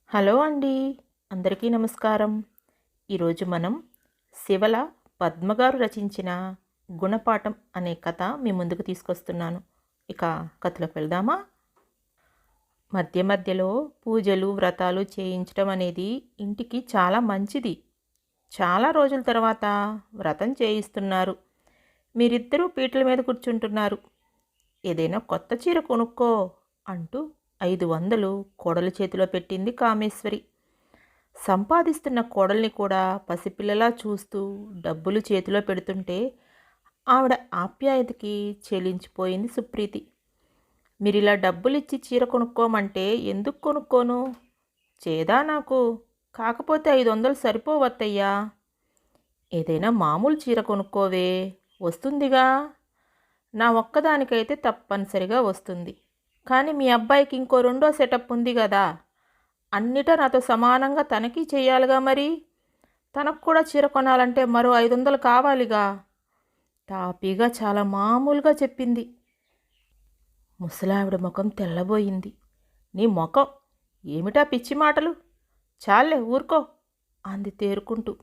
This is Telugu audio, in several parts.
హలో అండి. అందరికీ నమస్కారం. ఈరోజు మనం శివల పద్మగారు రచించిన గుణపాఠం అనే కథ మీ ముందుకు తీసుకొస్తున్నాను. ఇక కథలోకి వెళ్దామా? మధ్య మధ్యలో పూజలు వ్రతాలు చేయించడం అనేది ఇంటికి చాలా మంచిది. చాలా రోజుల తర్వాత వ్రతం చేయిస్తున్నారు. మీరిద్దరూ పీటల మీద కూర్చుంటున్నారు. ఏదైనా కొత్త చీర కొనుక్కో అంటూ 500 కోడలి చేతిలో పెట్టింది కామేశ్వరి. సంపాదిస్తున్న కోడల్ని కూడా పసిపిల్లలా చూస్తూ డబ్బులు చేతిలో పెడుతుంటే ఆవిడ ఆప్యాయతకి చెలించిపోయింది సుప్రీతి. మీరిలా డబ్బులిచ్చి చీర కొనుక్కోమంటే ఎందుకు కొనుక్కోను? చేదా నాకు. కాకపోతే 500 సరిపోవత్తయ్యా. ఏదైనా మామూలు చీర కొనుక్కోవే, వస్తుందిగా. నా ఒక్కదానికైతే తప్పనిసరిగా వస్తుంది. కానీ మీ అబ్బాయికి ఇంకో రెండో సెటప్ ఉంది కదా. అన్నిటా నాతో సమానంగా తనకి చేయాలిగా మరి. తనకు కూడా చీర కొనాలంటే మరో 500 కావాలిగా. తాపీగా చాలా మామూలుగా చెప్పింది. ముసలావిడ ముఖం తెల్లబోయింది. నీ ముఖం ఏమిటా పిచ్చి మాటలు? చాలే ఊరుకో అంది తేరుకుంటూ.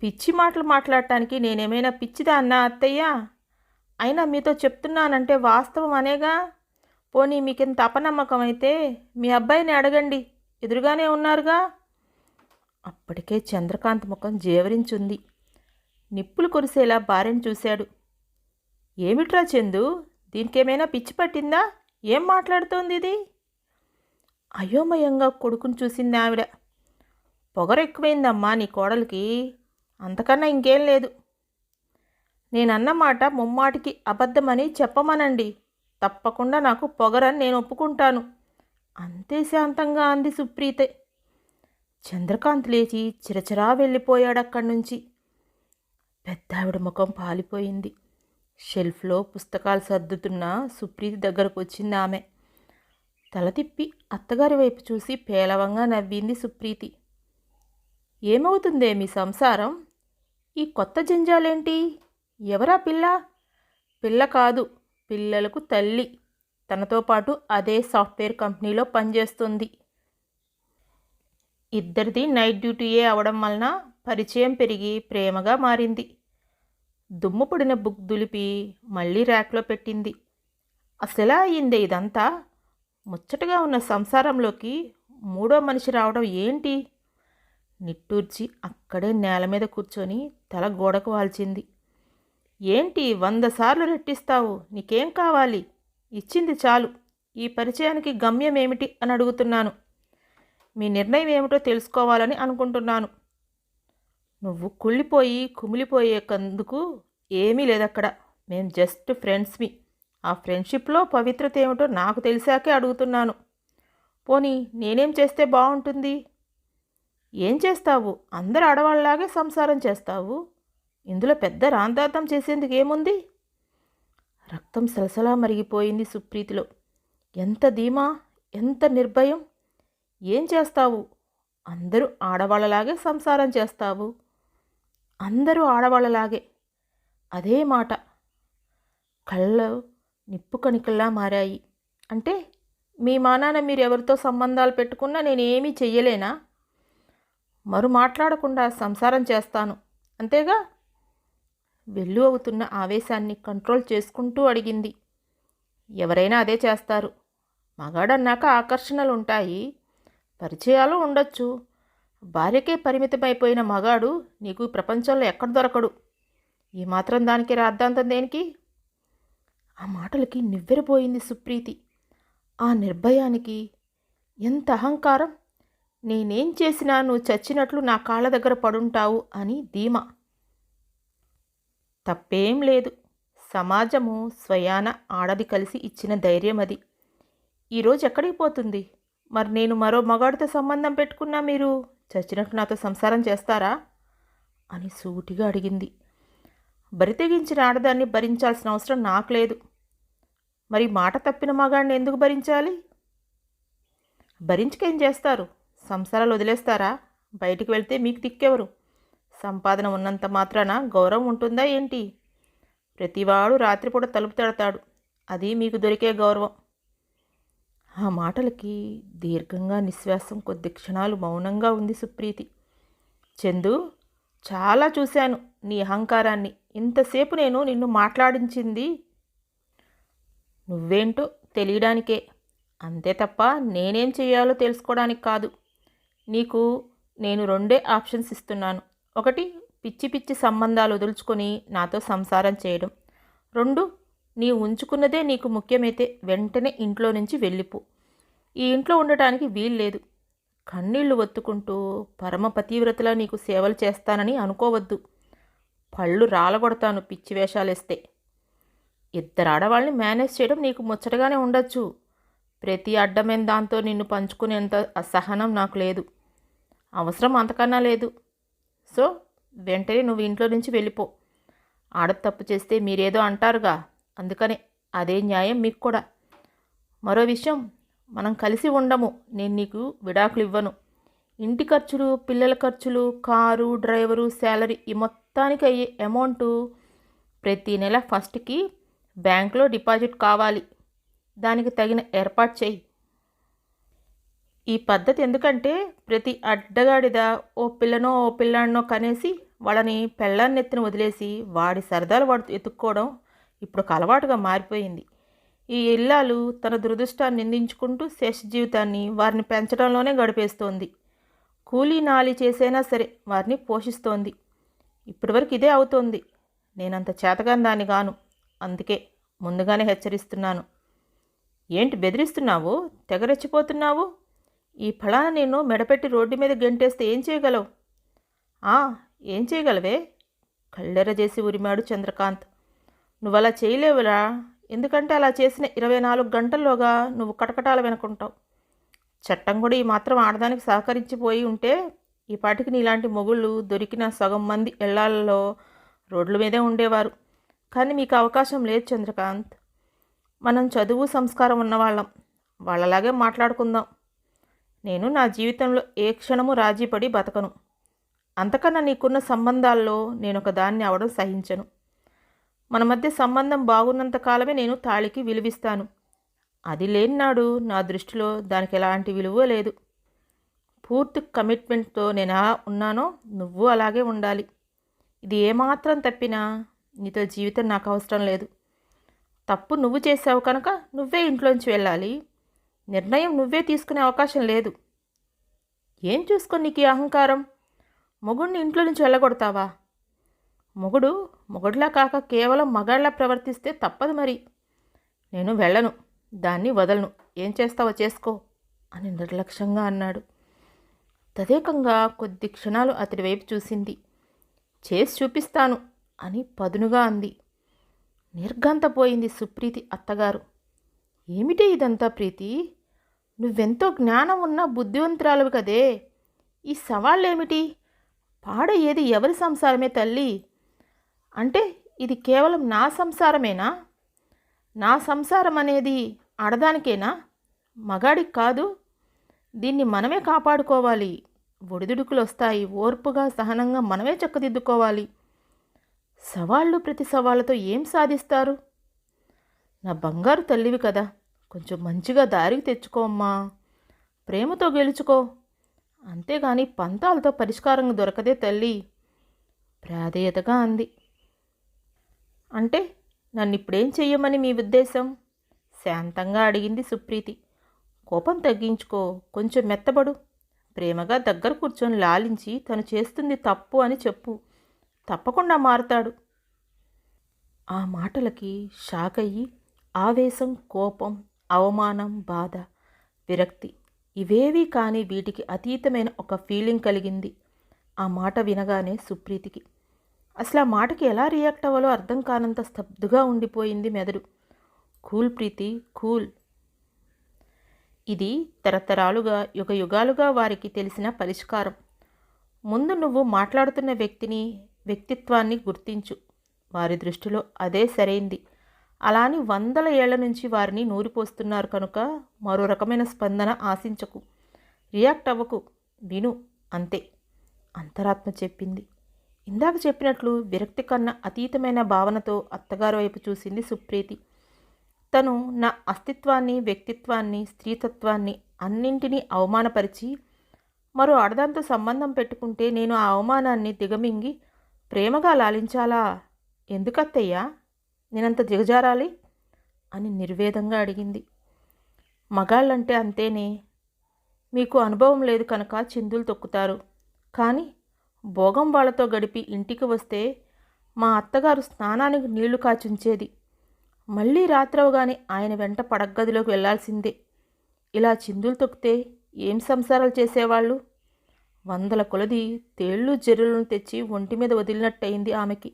పిచ్చి మాటలు మాట్లాడటానికి నేనేమైనా పిచ్చిదా అన్నా అత్తయ్యా? అయినా మీతో చెప్తున్నానంటే వాస్తవం అనేగా. పోనీ మీకింత అపనమ్మకం అయితే మీ అబ్బాయిని అడగండి, ఎదురుగానే ఉన్నారుగా. అప్పటికే చంద్రకాంత్ ముఖం జేవరించుంది. నిప్పులు కురిసేలా భార్యను చూశాడు. ఏమిట్రా చందు, దీనికేమైనా పిచ్చి పట్టిందా? ఏం మాట్లాడుతోంది ఇది? అయోమయంగా కొడుకుని చూసింది ఆవిడ. పొగరెక్కువైందమ్మా నీ కోడలికి, అంతకన్నా ఇంకేం లేదు. నేనన్నమాట ముమ్మాటికి అబద్ధమని చెప్పమనండి. తప్పకుండా నాకు పొగరని నేను ఒప్పుకుంటాను. అంతే శాంతంగా అంది సుప్రీతే. చంద్రకాంత్ లేచి చిరచరా వెళ్ళిపోయాడక్కడి నుంచి. పెద్దావిడ ముఖం పాలిపోయింది. షెల్ఫ్లో పుస్తకాలు సర్దుతున్న సుప్రీతి దగ్గరకు వచ్చింది ఆమె. తల తిప్పి అత్తగారి వైపు చూసి పేలవంగా నవ్వింది సుప్రీతి. ఏమవుతుందే మీ సంసారం? ఈ కొత్త జంజాలేంటి? ఎవరా పిల్ల? పిల్ల కాదు, పిల్లలకు తల్లి. తనతో పాటు అదే సాఫ్ట్వేర్ కంపెనీలో పనిచేస్తుంది. ఇద్దరిది నైట్ డ్యూటీయే అవడం వలన పరిచయం పెరిగి ప్రేమగా మారింది. దుమ్ము పడిన బుక్ దులిపి మళ్ళీ ర్యాక్లో పెట్టింది. అసలెలా అయ్యిందే ఇదంతా? ముచ్చటగా ఉన్న సంసారంలోకి మూడో మనిషి రావడం ఏంటి? నిట్టూర్చి అక్కడే నేల మీద కూర్చొని తల గోడకు వాల్చింది. ఏంటి 100 సార్లు రెట్టిస్తావు? నీకేం కావాలి? ఇచ్చింది చాలు. ఈ పరిచయానికి గమ్యం ఏమిటి అని అడుగుతున్నాను. మీ నిర్ణయం ఏమిటో తెలుసుకోవాలని అనుకుంటున్నాను. నువ్వు కుళ్ళిపోయి కుమిలిపోయేకందుకు ఏమీ లేదక్కడ. మేం జస్ట్ ఫ్రెండ్స్మి. ఆ ఫ్రెండ్షిప్లో పవిత్రత ఏమిటో నాకు తెలిసాకే అడుగుతున్నాను. పోనీ నేనేం చేస్తే బాగుంటుంది? ఏం చేస్తావు? అందరు ఆడవాళ్ళలాగే సంసారం చేస్తావు. ఇందులో పెద్ద రాందార్థం చేసేందుకు ఏముంది? రక్తం సలసలా మరిగిపోయింది సుప్రీతిలో. ఎంత ధీమా, ఎంత నిర్భయం! ఏం చేస్తావు? అందరూ ఆడవాళ్ళలాగే సంసారం చేస్తావు. అందరూ ఆడవాళ్ళలాగే. అదే మాట. కళ్ళు నిప్పు కణికల్లా మారాయి. అంటే మీ మానాన మీరు ఎవరితో సంబంధాలు పెట్టుకున్నా నేనేమీ చెయ్యలేనా? మరు మాట్లాడకుండా సంసారం చేస్తాను, అంతేగా? వెళ్ళు అవుతున్న ఆవేశాన్ని కంట్రోల్ చేసుకుంటూ అడిగింది. ఎవరైనా అదే చేస్తారు. మగాడన్నాక ఆకర్షణలు ఉంటాయి, పరిచయాలు ఉండొచ్చు. భార్యకే పరిమితమైపోయిన మగాడు నీకు ప్రపంచంలో ఎక్కడ దొరకడు. ఈ మాత్రం దానికి రాద్ధాంతం దేనికి? ఆ మాటలకి నివ్వెరపోయింది సుప్రీతి. ఆ నిర్భయానికి ఎంత అహంకారం! నేనేం చేసినా నువ్వు చచ్చినట్లు నా కాళ్ళ దగ్గర పడుంటావు అని ధీమా. తప్పేం లేదు. సమాజము స్వయాన ఆడది కలిసి ఇచ్చిన ధైర్యం అది. ఈరోజు ఎక్కడికి పోతుంది? మరి నేను మరో మగాడితో సంబంధం పెట్టుకున్నా మీరు చచ్చినట్టు నాతో సంసారం చేస్తారా అని సూటిగా అడిగింది. బరితెగించిన ఆడదాన్ని భరించాల్సిన అవసరం నాకు లేదు. మరి మాట తప్పిన మగాడిని ఎందుకు భరించాలి? భరించుకేం చేస్తారు? సంసారాలు వదిలేస్తారా? బయటికి వెళ్తే మీకు దిక్కెవరు? సంపాదన ఉన్నంత మాత్రాన గౌరవం ఉంటుందా ఏంటి? ప్రతివాడు రాత్రిపూట తలుపు తడతాడు. అది మీకు దొరికే గౌరవం. ఆ మాటలకి దీర్ఘంగా నిశ్వాసం కొద్ది క్షణాలు మౌనంగా ఉంది సుప్రీతి. చందు, చాలా చూశాను నీ అహంకారాన్ని. ఇంతసేపు నేను నిన్ను మాట్లాడించింది నువ్వేంటో తెలియడానికే, అంతే తప్ప నేనేం చెయ్యాలో తెలుసుకోవడానికి కాదు. నీకు నేను రెండే ఆప్షన్స్ ఇస్తున్నాను. ఒకటి, పిచ్చి పిచ్చి సంబంధాలు వదులుచుకొని నాతో సంసారం చేయడం. రెండు, నీ ఉంచుకున్నదే నీకు ముఖ్యమైతే వెంటనే ఇంట్లో నుంచి వెళ్ళిపో. ఈ ఇంట్లో ఉండటానికి వీల్లేదు. కన్నీళ్లు ఒత్తుకుంటూ పరమ పతివ్రతలా నీకు సేవలు చేస్తానని అనుకోవద్దు. పళ్ళు రాలగొడతాను పిచ్చి వేషాలేస్తే. ఇద్దరు ఆడవాళ్ళని మేనేజ్ చేయడం నీకు ముచ్చటగానే ఉండొచ్చు. ప్రతి అడ్డమైన దాంతో నిన్ను పంచుకునేంత అసహనం నాకు లేదు. అవసరం అంతకన్నా లేదు. సో వెంటనే నువ్వు ఇంట్లో నుంచి వెళ్ళిపో. ఆడ తప్పు చేస్తే మీరేదో అంటారుగా, అందుకనే అదే న్యాయం మీకు కూడా. మరో విషయం, మనం కలిసి ఉండము. నేను నీకు విడాకులు ఇవ్వను. ఇంటి ఖర్చులు, పిల్లల ఖర్చులు, కారు, డ్రైవరు, శాలరీ, ఈ మొత్తానికి అయ్యే అమౌంటు ప్రతి నెల ఫస్ట్కి బ్యాంకులో డిపాజిట్ కావాలి. దానికి తగిన ఏర్పాటు చెయ్యి. ఈ పద్ధతి ఎందుకంటే ప్రతి అడ్డగాడిద ఓ పిల్లనో ఓ పిల్లాడినో కనేసి వాళ్ళని పెళ్ళాన్నెత్తిన వదిలేసి వాడి సరదాలు వాడు ఎత్తుక్కోవడం ఇప్పుడు ఒక అలవాటుగా మారిపోయింది. ఈ ఇల్లాలు తన దురదృష్టాన్ని నిందించుకుంటూ శేష జీవితాన్ని వారిని పెంచడంలోనే గడిపేస్తోంది. కూలీ నాలి చేసైనా సరే వారిని పోషిస్తోంది. ఇప్పటివరకు ఇదే అవుతోంది. నేనంత చేతగాని దాన్ని గాను. అందుకే ముందుగానే హెచ్చరిస్తున్నాను. ఏంటి బెదిరిస్తున్నావు? తెగరెచ్చిపోతున్నావు? ఈ ఫలాన నేను మెడపెట్టి రోడ్డు మీద గెంటేస్తే ఏం చేయగలవు? ఏం చేయగలవే? కళ్ళెర చేసి ఉరిమాడు చంద్రకాంత్. నువ్వలా చేయలేవురా. ఎందుకంటే అలా చేసిన 24 గంటల్లోగా నువ్వు కటకటాల వెనుకుంటావు. చట్టం కూడా ఈ మాత్రం ఆడదానికి సహకరించిపోయి ఉంటే ఈ పాటికి నీలాంటి మొగుళ్ళు దొరికిన సగం మంది ఇళ్లాలలో రోడ్ల మీదే ఉండేవారు. కానీ మీకు అవకాశం లేదు చంద్రకాంత్. మనం చదువు సంస్కారం ఉన్నవాళ్ళం. వాళ్ళలాగే మాట్లాడుకుందాం. నేను నా జీవితంలో ఏ క్షణము రాజీపడి బతకను. అంతకన్నా నీకున్న సంబంధాల్లో నేను ఒక దాన్ని అవడం సహించను. మన మధ్య సంబంధం బాగున్నంత కాలమే నేను తాళికి విలువిస్తాను. అది లేని నాడు నా దృష్టిలో దానికి ఎలాంటి విలువ లేదు. పూర్తి కమిట్మెంట్తో నేను ఎలా ఉన్నానో నువ్వు అలాగే ఉండాలి. ఇది ఏమాత్రం తప్పినా నీతో జీవితం నాకు అవసరం లేదు. తప్పు నువ్వు చేసావు కనుక నువ్వే ఇంట్లోంచి వెళ్ళాలి. నిర్ణయం నువ్వే తీసుకునే అవకాశం లేదు. ఏం చూసుకొని నీకు ఈ అహంకారం? మొగుడిని ఇంట్లో నుంచి వెళ్ళగొడతావా? మొగుడులా కాక కేవలం మగాళ్ళ ప్రవర్తిస్తే తప్పదు మరి. నేను వెళ్ళను, దాన్ని వదలను. ఏం చేస్తావో చేసుకో అని నిర్లక్ష్యంగా అన్నాడు. తదేకంగా కొద్ది క్షణాలు అతడి వైపు చూసింది. చేసి చూపిస్తాను అని పదునుగా అంది. నిర్ఘంతపోయింది సుప్రీతి అత్తగారు. ఏమిటి ఇదంతా ప్రీతి? నువ్వెంతో జ్ఞానం ఉన్న బుద్ధివంతురాలువి కదే. ఈ సవాళ్ళేమిటి? పాడయ్యేది ఎవరి సంసారమే తల్లి? అంటే ఇది కేవలం నా సంసారమేనా? నా సంసారం అనేది ఆడదానికేనా, మగాడికి కాదు? దీన్ని మనమే కాపాడుకోవాలి. ఒడిదుడుకులు వస్తాయి. ఓర్పుగా సహనంగా మనమే చక్కదిద్దుకోవాలి. సవాళ్ళు ప్రతి సవాళ్ళతో ఏం సాధిస్తారు? నా బంగారు తల్లివి కదా, కొంచెం మంచిగా దారికి తెచ్చుకోమ్మా. ప్రేమతో గెలుచుకో. అంతేగాని పంతాలతో పరిష్కారం దొరకదే తల్లి. ప్రాధేయతగా అంది. అంటే నన్ను ఇప్పుడేం చెయ్యమని మీ ఉద్దేశం? శాంతంగా అడిగింది సుప్రీతి. కోపం తగ్గించుకో, కొంచెం మెత్తబడు. ప్రేమగా దగ్గర కూర్చొని లాలించి తను చేస్తుంది తప్పు అని చెప్పు. తప్పకుండా మారుతాడు. ఆ మాటలకి షాక్ అయ్యి ఆవేశం, కోపం, అవమానం, బాధ, విరక్తి ఇవేవీ కానీ వీటికి అతీతమైన ఒక ఫీలింగ్ కలిగింది ఆ మాట వినగానే సుప్రీతికి. అసలు ఆ మాటకి ఎలా రియాక్ట్ అవ్వాలో అర్థం కానంత స్తబ్దుగా ఉండిపోయింది మెదడు. కూల్ ప్రీతి, కూల్. ఇది తరతరాలుగా యుగాలుగా వారికి తెలిసిన పరిష్కారం. ముందు నువ్వు మాట్లాడుతున్న వ్యక్తిత్వాన్ని గుర్తించు. వారి దృష్టిలో అదే సరైంది. అలాని వందల ఏళ్ల నుంచి వారిని నూరిపోస్తున్నారు కనుక మరో రకమైన స్పందన ఆశించకు. రియాక్ట్ అవ్వకు, విను, అంతే అంతరాత్మ చెప్పింది. ఇందాక చెప్పినట్లు విరక్తి కన్నా అతీతమైన భావనతో అత్తగారు వైపు చూసింది సుప్రీతి. తను నా అస్తిత్వాన్ని, వ్యక్తిత్వాన్ని, స్త్రీతత్వాన్ని అన్నింటినీ అవమానపరిచి మరో ఆడదాంతో సంబంధం పెట్టుకుంటే నేను ఆ అవమానాన్ని దిగమింగి ప్రేమగా లాలించాలా? ఎందుకత్తయ్యా నేనంత దిగజారాలి అని నిర్వేదంగా అడిగింది. మగాళ్ళంటే అంతేనే, మీకు అనుభవం లేదు కనుక చిందులు తొక్కుతారు. కానీ భోగం వాళ్ళతో గడిపి ఇంటికి వస్తే మా అత్తగారు స్నానానికి నీళ్లు కాచుంచేది. మళ్ళీ రాత్రవగానే ఆయన వెంట పడగ్గదిలోకి వెళ్లాల్సిందే. ఇలా చిందులు తొక్కితే ఏం సంసారాలు చేసేవాళ్ళు? వందల కొలది తేళ్ళు జర్రులను తెచ్చి ఒంటి మీద వదిలినట్టయింది ఆమెకి.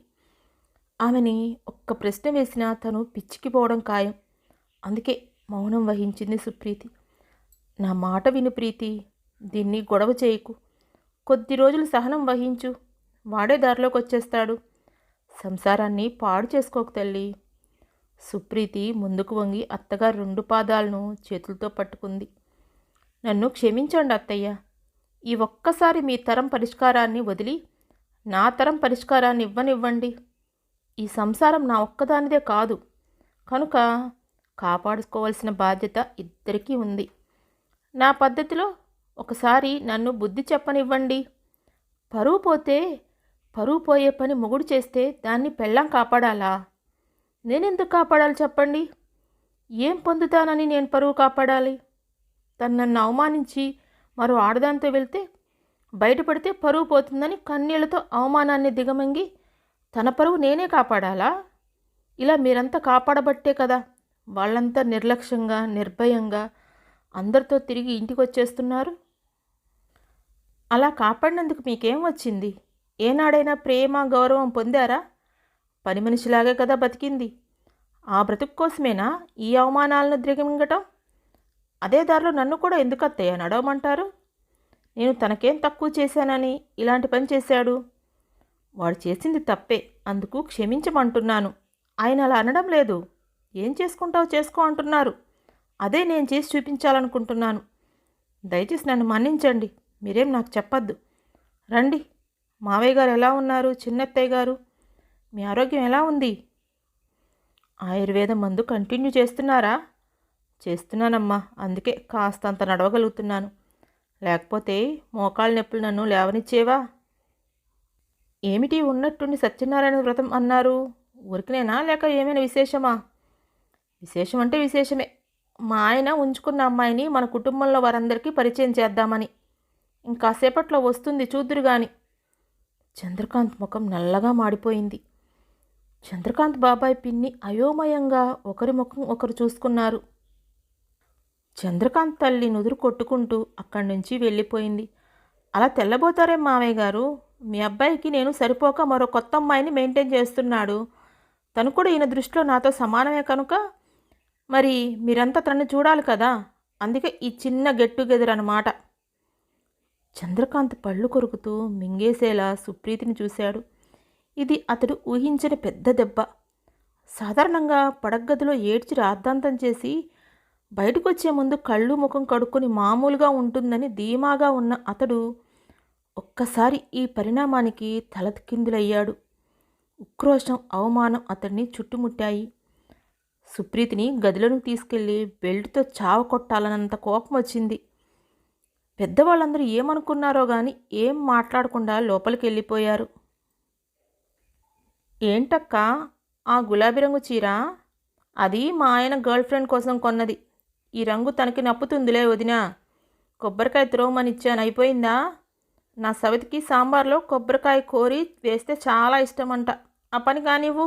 ఆమెని ఒక్క ప్రశ్న వేసినా తను పిచ్చికిపోవడం ఖాయం. అందుకే మౌనం వహించింది సుప్రీతి. నా మాట విను ప్రీతి, దీన్ని గొడవ చేయకు. కొద్ది రోజులు సహనం వహించు, వాడే దారిలోకి వచ్చేస్తాడు. సంసారాన్ని పాడు చేసుకోకు తల్లి. సుప్రీతి ముందుకు వంగి అత్తగారు 2 పాదాలను చేతులతో పట్టుకుంది. నన్ను క్షమించండి అత్తయ్య. ఈ ఒక్కసారి మీ తరం పరిష్కారాన్ని వదిలి నా తరం పరిష్కారాన్ని ఇవ్వనివ్వండి. ఈ సంసారం నా ఒక్కదానిదే కాదు కనుక కాపాడుకోవాల్సిన బాధ్యత ఇద్దరికీ ఉంది. నా పద్ధతిలో ఒకసారి నన్ను బుద్ధి చెప్పనివ్వండి. పరువు పోతే పరువు పోయే పని మొగుడు చేస్తే దాన్ని పెళ్ళాం కాపాడాలా? నేనెందుకు కాపాడాలి చెప్పండి? ఏం పొందుతానని నేను పరువు కాపాడాలి? తను నన్ను అవమానించి మరో ఆడదాంతో వెళ్తే బయటపడితే పరువు పోతుందని కన్నీళ్లతో అవమానాన్ని దిగమంగి తన పరువు నేనే కాపాడాలా? ఇలా మీరంతా కాపాడబట్టే కదా వాళ్ళంతా నిర్లక్ష్యంగా, నిర్భయంగా అందరితో తిరిగి ఇంటికి వచ్చేస్తున్నారు. అలా కాపాడినందుకు మీకేం వచ్చింది? ఏనాడైనా ప్రేమ, గౌరవం పొందారా? పని మనిషిలాగే కదా బతికింది. ఆ బ్రతుకు కోసమేనా ఈ అవమానాలను దిగమింగటం? అదే దారిలో నన్ను కూడా ఎందుకు అత్తయ్య నడవమంటారు? నేను తనకేం తక్కువ చేశానని ఇలాంటి పని చేశాడు? వాడు చేసింది తప్పే, అందుకు క్షమించమంటున్నాను. ఆయన అలా అనడం లేదు. ఏం చేసుకుంటావు చేసుకో అంటున్నారు. అదే నేను చేసి చూపించాలనుకుంటున్నాను. దయచేసి నన్ను మన్నించండి. మీరేం నాకు చెప్పద్దు. రండి. మావయ్య గారు ఎలా ఉన్నారు? చిన్నత్తయ్య గారు, మీ ఆరోగ్యం ఎలా ఉంది? ఆయుర్వేదం మందు కంటిన్యూ చేస్తున్నారా? చేస్తున్నానమ్మా, అందుకే కాస్తంత నడవగలుగుతున్నాను. లేకపోతే మోకాళ్ళ నొప్పులు నన్ను లేవనిచ్చేవా? ఏమిటి ఉన్నట్టుండి సత్యనారాయణ వ్రతం అన్నారు? ఊరికినేనా లేక ఏమైనా విశేషమా? విశేషం అంటే విశేషమే. మా ఆయన ఉంచుకున్న అమ్మాయిని మన కుటుంబంలో వారందరికీ పరిచయం చేద్దామని. ఇంకాసేపట్లో వస్తుంది, చూద్దురు గాని. చంద్రకాంత్ ముఖం నల్లగా మాడిపోయింది. చంద్రకాంత్ బాబాయ్, పిన్ని అయోమయంగా ఒకరి ముఖం ఒకరు చూసుకున్నారు. చంద్రకాంత్ తల్లి నుదురు కొట్టుకుంటూ అక్కడి నుంచి వెళ్ళిపోయింది. అలా తెల్లబోతారేం మావయ్య గారు? మీ అబ్బాయికి నేను సరిపోక మరో కొత్త అమ్మాయిని మెయింటైన్ చేస్తున్నాడు. తను కూడా ఈయన దృష్టిలో నాతో సమానమే కనుక మరి మీరంతా తనని చూడాలి కదా. అందుకే ఈ చిన్న గెట్ టుగెదర్ అన్నమాట. చంద్రకాంత్ పళ్ళు కొరుకుతూ మింగేసేలా సుప్రీతిని చూశాడు. ఇది అతడు ఊహించని పెద్ద దెబ్బ. సాధారణంగా పడగ్గదిలో ఏడ్చి రాద్ధాంతం చేసి బయటకు వచ్చే ముందు కళ్ళు ముఖం కడుక్కొని మామూలుగా ఉంటుందని ధీమాగా ఉన్న అతడు ఒక్కసారి ఈ పరిణామానికి తలకిందులయ్యాడు. ఉక్రోషం, అవమానం అతన్ని చుట్టుముట్టాయి. సుప్రీతిని గదిలోకి తీసుకెళ్లి బెల్ట్తో చావ కొట్టాలన్నంత కోపం వచ్చింది. పెద్దవాళ్ళందరూ ఏమనుకున్నారో గాని ఏం మాట్లాడకుండా లోపలికి వెళ్ళిపోయారు. ఏంటక్క ఆ గులాబీ రంగు చీర? అది మా ఆయన గర్ల్ ఫ్రెండ్ కోసం కొన్నది. ఈ రంగు తనకి నప్పుతుందిలే వదినా. కొబ్బరికాయ త్రోమనిచ్చాను, అయిపోయిందా? నా సవితికి సాంబార్లో కొబ్బరికాయ కోరి వేస్తే చాలా ఇష్టమంట. ఆ పని కానివ్వు.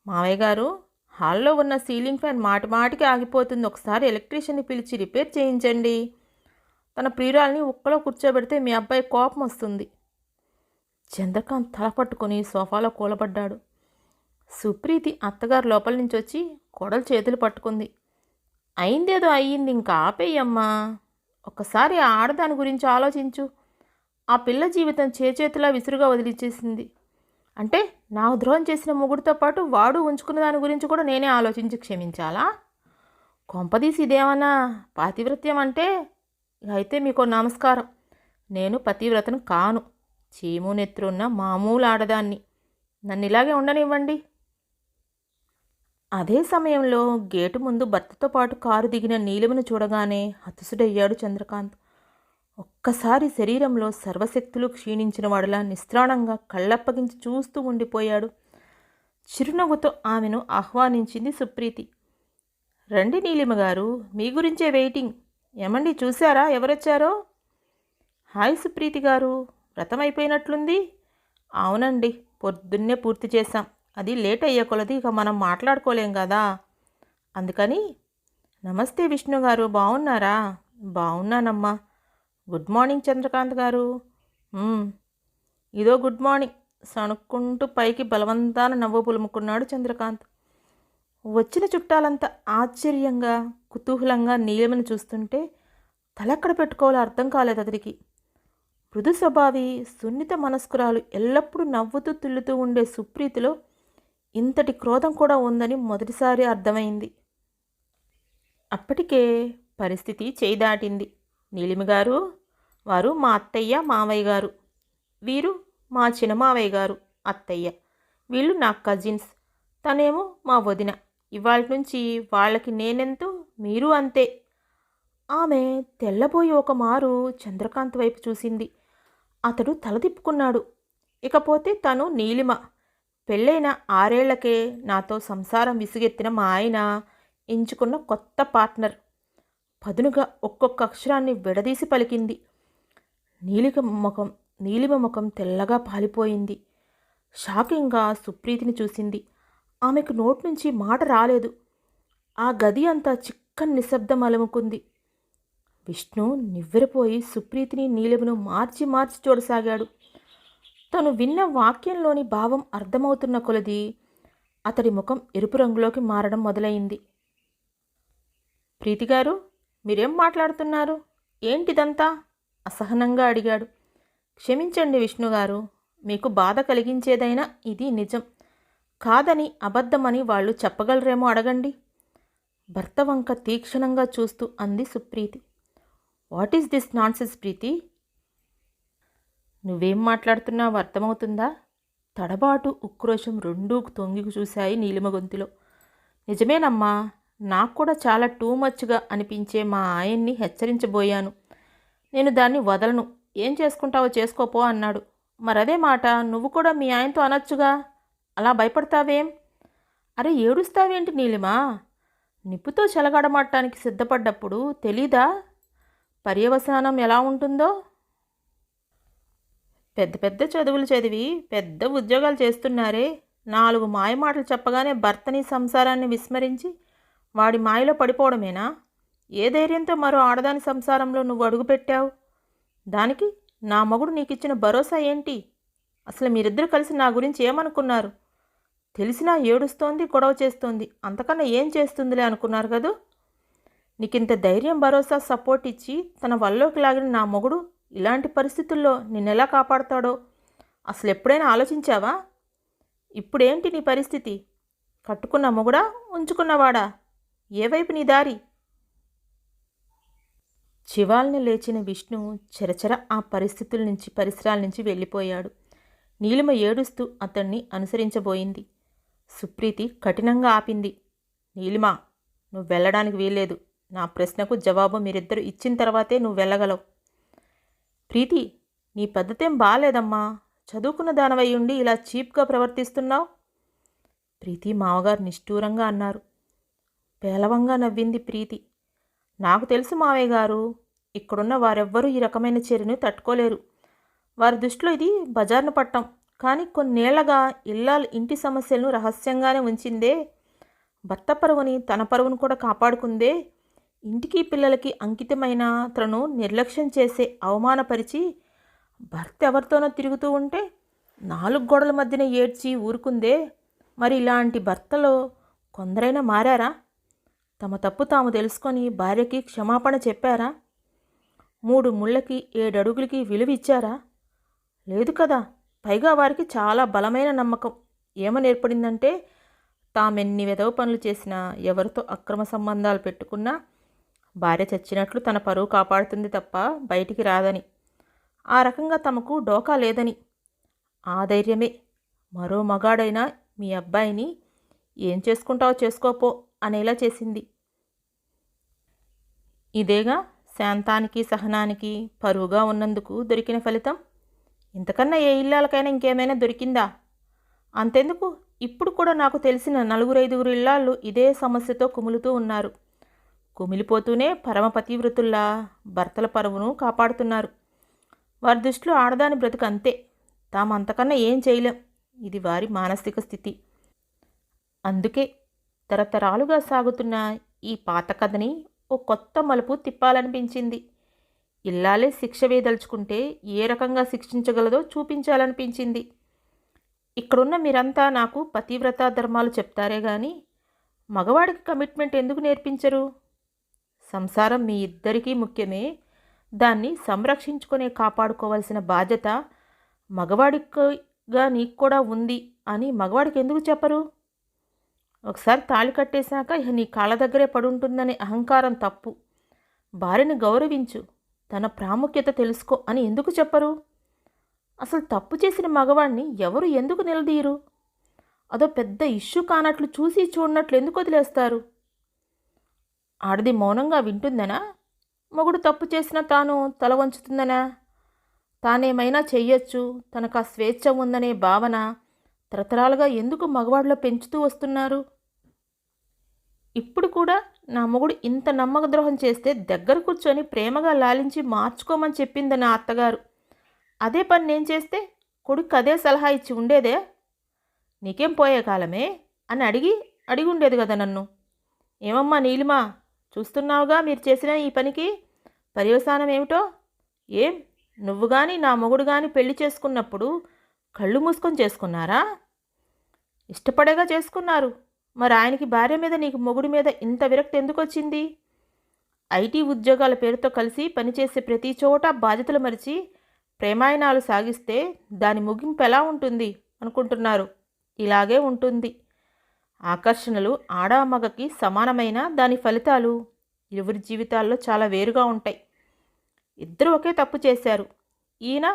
మావయ్య గారు, హాల్లో ఉన్న సీలింగ్ ఫ్యాన్ మాటిమాటికి ఆగిపోతుంది. ఒకసారి ఎలక్ట్రీషియన్ని పిలిచి రిపేర్ చేయించండి. తన ప్రియురాల్ని ఉక్కలో కూర్చోబెడితే మీ అబ్బాయి కోపం వస్తుంది. చంద్రకాంత్ తల పట్టుకొని సోఫాలో కూలబడ్డాడు. సుప్రీతి అత్తగారు లోపల నుంచి వచ్చి కోడలు చేతులు పట్టుకుంది. అయిందేదో అయ్యింది, ఇంకా ఆపేయమ్మా. ఒకసారి ఆ ఆడదాని గురించి ఆలోచించు. ఆ పిల్ల జీవితం చేతులా విసురుగా వదిలిచ్చేసింది. అంటే నాకు ద్రోహం చేసిన మొగుడితో పాటు వాడు ఉంచుకున్న దాని గురించి కూడా నేనే ఆలోచించి క్షమించాలా? కొంపదీసి ఇదేమన్నా పాతివ్రత్యం అంటే? అయితే మీకు నమస్కారం. నేను పతివ్రతను కాను. చీము నెత్తురున్న మామూలు ఆడదాన్ని. నన్ను ఇలాగే ఉండనివ్వండి. అదే సమయంలో గేటు ముందు భర్తతో పాటు కారు దిగిన నీలిమను చూడగానే హతుసుడయ్యాడు చంద్రకాంత్. ఒక్కసారి శరీరంలో సర్వశక్తులు క్షీణించిన వాడిలా నిస్త్రాణంగా కళ్ళప్పగించి చూస్తూ ఉండిపోయాడు. చిరునవ్వుతో ఆమెను ఆహ్వానించింది సుప్రీతి. రండి నీలిమ గారు, మీ గురించే వెయిటింగ్. ఏమండి, చూశారా ఎవరొచ్చారో? హాయ్ సుప్రీతి గారు, వ్రతం అయిపోయినట్లుంది. అవునండి, పొద్దున్నే పూర్తి చేశాం. అది లేట్ అయ్యే కొలది ఇక మనం మాట్లాడుకోలేం కదా, అందుకని. నమస్తే విష్ణు గారు, బాగున్నారా? బాగున్నానమ్మా. గుడ్ మార్నింగ్ చంద్రకాంత్ గారు. ఇదో గుడ్ మార్నింగ్. సణుక్కుంటూ పైకి బలవంతాన నవ్వు పులుముకున్నాడు చంద్రకాంత్. వచ్చిన చుట్టాలంతా ఆశ్చర్యంగా కుతూహలంగా నీలిమని చూస్తుంటే తలెక్కడ పెట్టుకోవాలో అర్థం కాలేదు అతడికి. మృదు స్వభావి సున్నిత మనస్కురాలు ఎల్లప్పుడూ నవ్వుతూ తుల్లుతూ ఉండే సుప్రీతిలో ఇంతటి క్రోధం కూడా ఉందని మొదటిసారి అర్థమైంది. అప్పటికే పరిస్థితి చేయి దాటింది. నీలిమ గారు, వారు మా అత్తయ్య మావయ్య గారు. వీరు మా చిన్నమావయ్య గారు అత్తయ్య. వీళ్ళు నా కజిన్స్. తనేమో మా వదిన. ఇవాళ నుంచి వాళ్ళకి నేనెంతో మీరు అంతే. ఆమె తెల్లబోయి ఒక మారు చంద్రకాంత్ వైపు చూసింది. అతడు తల తిప్పుకున్నాడు. ఇకపోతే తను నీలిమ. పెళ్ళైన 6 ఏళ్లకే నాతో సంసారం విసుగెత్తిన మా ఆయన ఎంచుకున్న కొత్త పార్ట్నర్. పదునుగా ఒక్కొక్క అక్షరాన్ని విడదీసి పలికింది. నీలిమ ముఖం తెల్లగా పాలిపోయింది. షాకింగ్గా సుప్రీతిని చూసింది. ఆమెకు నోటి నుంచి మాట రాలేదు. ఆ గది అంతా చిక్కని నిశ్శబ్దం అలుముకుంది. విష్ణు నివ్వెరపోయి సుప్రీతిని నీలిమను మార్చి మార్చి చూడసాగాడు. తను విన్న వాక్యంలోని భావం అర్థమవుతున్న కొలది అతడి ముఖం ఎరుపు రంగులోకి మారడం మొదలైంది. ప్రీతిగారు, మీరేం మాట్లాడుతున్నారు? ఏంటిదంతా? అసహనంగా అడిగాడు. క్షమించండి విష్ణుగారు, మీకు బాధ కలిగించేదైనా ఇది నిజం కాదని అబద్ధమని వాళ్ళు చెప్పగలరేమో అడగండి. భర్త వంక తీక్షణంగా చూస్తూ అంది సుప్రీతి. వాట్ ఈస్ దిస్ నాన్సెన్స్ ప్రీతి? నువ్వేం మాట్లాడుతున్నావు అర్థమవుతుందా? తడబాటు ఉక్రోషం రెండూ తొంగి చూశాయి నీలిమ గొంతులో. నిజమేనమ్మా, నాకు కూడా చాలా టూ మచ్గా అనిపించే మా ఆయన్ని హెచ్చరించబోయాను. నేను దాన్ని వదలను, ఏం చేసుకుంటావో చేసుకోపో అన్నాడు. మరదే మాట నువ్వు కూడా మీ ఆయనతో అనొచ్చుగా, అలా భయపడతావేం? అరే ఏడుస్తావేంటి నీలిమా? నిప్పుతో చెలగాడమాటానికి సిద్ధపడ్డప్పుడు తెలీదా పర్యవసానం ఎలా ఉంటుందో? పెద్ద పెద్ద చదువులు చదివి పెద్ద ఉద్యోగాలు చేస్తున్నారే, 4 మాయమాటలు చెప్పగానే భర్తని సంసారాన్ని విస్మరించి వాడి మాయలో పడిపోవడమేనా? ఏ ధైర్యంతో మరో ఆడదాని సంసారంలో నువ్వు అడుగుపెట్టావు? దానికి నా మొగుడు నీకిచ్చిన భరోసా ఏంటి? అసలు మీరిద్దరు కలిసి నా గురించి ఏమనుకున్నారు? తెలిసినా ఏడుస్తోంది, గొడవ చేస్తోంది, అంతకన్నా ఏం చేస్తుందిలే అనుకున్నారు కదూ. నీకింత ధైర్యం, భరోసా, సపోర్ట్ ఇచ్చి తన వల్లోకి లాగిన నా మొగుడు ఇలాంటి పరిస్థితుల్లో నిన్నెలా కాపాడతాడో అసలు ఎప్పుడైనా ఆలోచించావా? ఇప్పుడేంటి నీ పరిస్థితి? కట్టుకున్న మొగుడా, ఉంచుకున్నవాడా? ఏవైపు నీ దారి? చివాల్ని లేచిన విష్ణు చెరచెర ఆ పరిసరాల నుంచి వెళ్ళిపోయాడు. నీలిమ ఏడుస్తూ అతన్ని అనుసరించబోయింది. సుప్రీతి కఠినంగా ఆపింది. నీలిమ, నువ్వు వెళ్ళడానికి వీల్లేదు. నా ప్రశ్నకు జవాబు మీరిద్దరూ ఇచ్చిన తర్వాతే నువ్వు వెళ్ళగలవు. ప్రీతి, నీ పద్ధతేం బాలేదమ్మా. చదువుకున్న దానవై ఉండి ఇలా చీప్గా ప్రవర్తిస్తున్నావు. ప్రీతి మావగారు నిష్ఠూరంగా అన్నారు. పేలవంగా నవ్వింది ప్రీతి. నాకు తెలుసు మావయ్య గారు, ఇక్కడున్న వారెవ్వరూ ఈ రకమైన చర్యను తట్టుకోలేరు. వారి దృష్టిలో ఇది బజార్ను పట్టం. కానీ కొన్నేళ్లగా ఇల్లాలు ఇంటి సమస్యలను రహస్యంగానే ఉంచిందే. భర్త పరువుని, తన పరువును కూడా కాపాడుకుందే. ఇంటికి పిల్లలకి అంకితమైన తనను నిర్లక్ష్యం చేసే అవమానపరిచి భర్త ఎవరితోనో తిరుగుతూ ఉంటే 4 గోడల మధ్యన ఏడ్చి ఊరుకుందే. మరి ఇలాంటి భర్తలో కొందరైనా మారారా? తమ తప్పు తాము తెలుసుకొని భార్యకి క్షమాపణ చెప్పారా? 3 ముళ్ళకి 7 అడుగులకి విలువ ఇచ్చారా? లేదు కదా. పైగా వారికి చాలా బలమైన నమ్మకం ఏమని ఏర్పడిందంటే, తామెన్ని వెధవ పనులు చేసినా, ఎవరితో అక్రమ సంబంధాలు పెట్టుకున్నా భార్య చచ్చినట్లు తన పరువు కాపాడుతుంది తప్ప బయటికి రాదని. ఆ రకంగా తమకు డోకా లేదని. ఆ ధైర్యమే మరో మగాడైనా మీ అబ్బాయిని ఏం చేసుకుంటావో చేసుకోపో అనేలా చేసింది. ఇదేగా శాంతానికి సహనానికి పరువుగా ఉన్నందుకు దొరికిన ఫలితం. ఇంతకన్నా ఏ ఇల్లాలకైనా ఇంకేమైనా దొరికిందా? అంతెందుకు, ఇప్పుడు కూడా నాకు తెలిసిన 4-5 ఇల్లాళ్ళు ఇదే సమస్యతో కుములుతూ ఉన్నారు. కుమిలిపోతూనే పరమ పతివ్రతుల్లా భర్తల పరువును కాపాడుతున్నారు. వారి దృష్టిలో ఆడదాని బ్రతుకు అంతే, తాము అంతకన్నా ఏం చేయలేం. ఇది వారి మానసిక స్థితి. అందుకే తరతరాలుగా సాగుతున్న ఈ పాత కథని ఓ కొత్త మలుపు తిప్పాలనిపించింది. ఇల్లాలే శిక్ష వేయదలుచుకుంటే ఏ రకంగా శిక్షించగలదో చూపించాలనిపించింది. ఇక్కడున్న మీరంతా నాకు పతివ్రత ధర్మాలు చెప్తారే గాని మగవాడికి కమిట్మెంట్ ఎందుకు నేర్పించరు? సంసారం మీ ఇద్దరికీ ముఖ్యమే, దాన్ని సంరక్షించుకునే కాపాడుకోవాల్సిన బాధ్యత మగవాడికిగా నీకు కూడా ఉంది అని మగవాడికి ఎందుకు చెప్పరు? ఒకసారి తాళి కట్టేశాక ఇక నీ కాళ్ళ దగ్గరే పడుంటుందనే అహంకారం తప్పు. భార్యని గౌరవించు, తన ప్రాముఖ్యత తెలుసుకో అని ఎందుకు చెప్పరు? అసలు తప్పు చేసిన మగవాడిని ఎవరు ఎందుకు నిలదీయరు? అదో పెద్ద ఇష్యూ కానట్లు చూసి చూడనట్లు ఎందుకు వదిలేస్తారు? ఆడది మౌనంగా వింటుందనా? మొగుడు తప్పు చేసినా తాను తల వంచుతుందనా? తానేమైనా చెయ్యొచ్చు, తనకు ఆ స్వేచ్ఛ ఉందనే భావన తరతరాలుగా ఎందుకు మగవాడిలో పెంచుతూ వస్తున్నారు? ఇప్పుడు కూడా నా మొగుడు ఇంత నమ్మకద్రోహం చేస్తే దగ్గర కూర్చొని ప్రేమగా లాలించి మార్చుకోమని చెప్పింది నా అత్తగారు. అదే పని నేను చేస్తే కొడుకు అదే సలహా ఇచ్చి ఉండేదే. నీకేం పోయే కాలమే అని అడిగి ఉండేది కదా నన్ను. ఏమమ్మా నీలిమా, చూస్తున్నావుగా మీరు చేసిన ఈ పనికి పర్యవసానం ఏమిటో? ఏం, నువ్వు కానీ నా మొగుడు కానీ పెళ్లి చేసుకున్నప్పుడు కళ్ళు మూసుకొని చేసుకున్నారా? ఇష్టపడేగా చేసుకున్నారు. మరి ఆయనకి భార్య మీద నీకు మొగుడి మీద ఇంత విరక్తి ఎందుకు వచ్చింది? ఐటీ ఉద్యోగాల పేరుతో కలిసి పనిచేసే ప్రతి చోట బాధ్యతలు మరిచి ప్రేమాయణాలు సాగిస్తే దాని ముగింపు ఎలా ఉంటుంది అనుకుంటున్నారు? ఇలాగే ఉంటుంది. ఆకర్షణలు ఆడామగకి సమానమైన దాని ఫలితాలు ఇరువురి జీవితాల్లో చాలా వేరుగా ఉంటాయి. ఇద్దరు ఒకే తప్పు చేశారు. ఈయన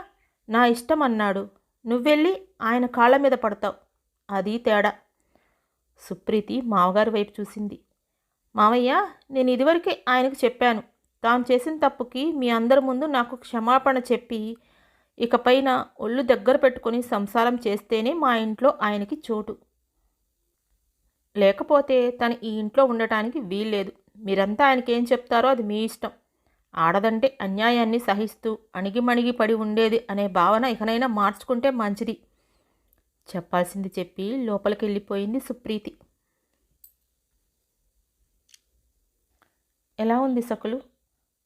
నా ఇష్టం అన్నాడు, నువ్వెళ్ళి ఆయన కాళ్ళ మీద పడతావు. అది తేడా. సుప్రీతి మామగారి వైపు చూసింది. మామయ్య, నేను ఇదివరకే ఆయనకు చెప్పాను. తాను చేసిన తప్పుకి మీ అందరి ముందు నాకు క్షమాపణ చెప్పి ఇకపైన ఒళ్ళు దగ్గర పెట్టుకుని సంసారం చేస్తేనే మా ఇంట్లో ఆయనకి చోటు. లేకపోతే తను ఈ ఇంట్లో ఉండటానికి వీల్లేదు. మీరంతా ఆయనకేం చెప్తారో అది మీ ఇష్టం. ఆడదంటే అన్యాయాన్ని సహిస్తూ అణిగిమణిగి పడి ఉండేది అనే భావన ఇకనైనా మార్చుకుంటే మంచిది. చెప్పాల్సింది చెప్పి లోపలికి వెళ్ళిపోయింది సుప్రీతి. ఎలా ఉంది సకులు?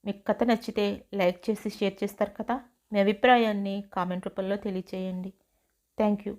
మీకు కథ నచ్చితే లైక్ చేసి షేర్ చేస్తారు కదా. మీ అభిప్రాయాన్ని కామెంట్ రూపంలో తెలియచేయండి. Thank you.